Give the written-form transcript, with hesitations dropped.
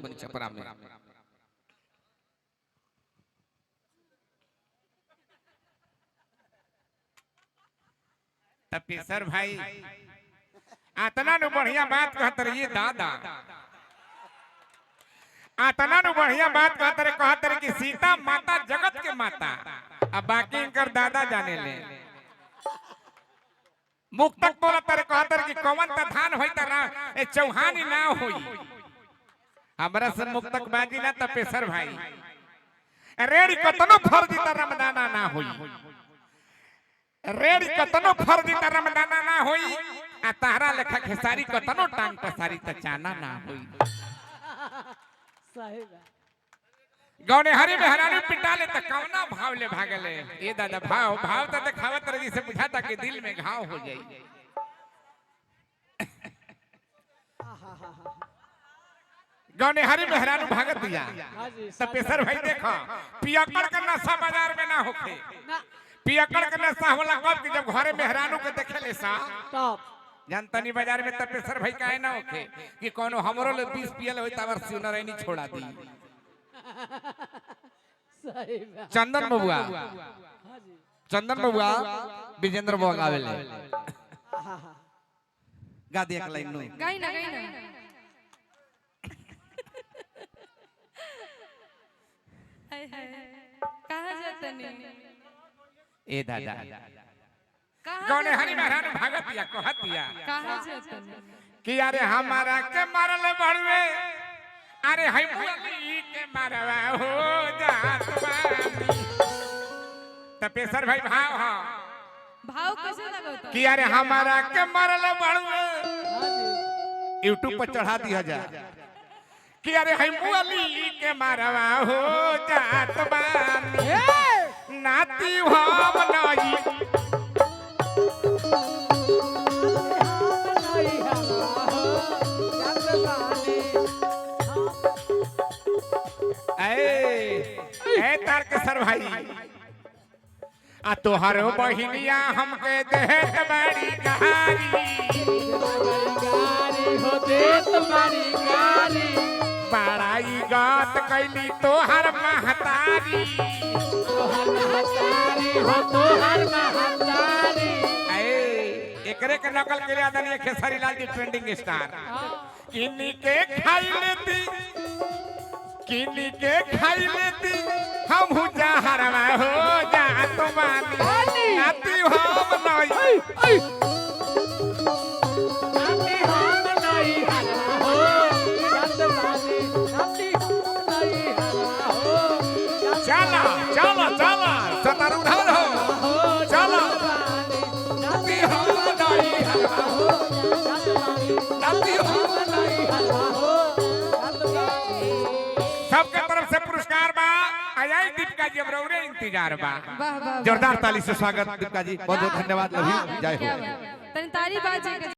बनी छपरा में तपेसर भाई आतना नु बढ़िया बात कहत रही दादा आतना नु बढ़िया बात कहत रही कि सीता माता जगत के माता अब बाकी इनकर दादा जाने ले मुक्तक बोला तर कहत रही कि कौन तधान होई तरा ए चौहानी ना होई हमरा से मुक्तक बाजी ना तपेसर भाई रेडी कतनो फर्जी तरह रमदाना ना होई रेडी कतनो फर्जी तरह रमदाना ना होई आ तारा लेखा खेसारी कतनो टांग पसारी त चाना ना होई सही बा गौने हरी में हरानी पिटाले त कौना भाव ले भागले ए दादा भाव भाव त देखावत रही से बुझाता कि दिल में घाव हो जाई गौने हरी में हरानी भागत दिया हां जी तपेसर भाई देखो पियकड़ का नशा बाजार में ना होखे ना पियकड़ का नशा होला कब कि जब घरे मेहरानू के देखेले सा टॉप जनतनी बाजार में तपेसर भाई काहे ना होखे कि कोनो हमरो ले 20 पियल होई तवर सुनर नहीं छोड़ा दी सही बा चंदन बबुआ हां जी चंदन बबुआ विजेंद्र बबुआ गावेले गा दे एक लाइन नु गाई ना हाय हाय कहां जातनी ए दादा कहां गौने हरी महाराज भागतिया कहतिया कहां जातनी कि अरे हमारा के मारल बड़वे अरे है मुली के मारवा हो जात बानी तपेसर भाई भाव हां भाव कैसे लगता कि अरे हमारा के मारल बड़वे हां जी YouTube पर चढ़ा दिया जा कि अरे है मुली के मारवा हो जात बानी नाती हम नई ए तारकेसर भाई आ तोहर बहिनिया हमके देत बड़ी गारी हो देत बड़ी गारी बड़ाई गात कैली तोहर महतारी तोहर महतारी हो तोहर महतारी एकरे के नकल के लिए आदरणीय खेसारी लाल जी ट्रेंडिंग स्टार किन्नी के खाई लेती किन्नी के खाई लेती हम जहरवा हो जा तुम्हारी नाती हम नई नाती हम नई हरा हो जात बानी नाती हम नई हरा हो चला चला चला सतर उधार हो चला नाती हम नई हरा हो जात बानी नाती हम नई हरा हो जात बानी सबके तरफ से पुरस्कार बा आई दीपिका जी अब रौरे इंतजार बा वाह वाह जोरदार ताली से स्वागत दीपिका जी बहुत बहुत धन्यवाद लव यू जय हो तनी ताली बाजी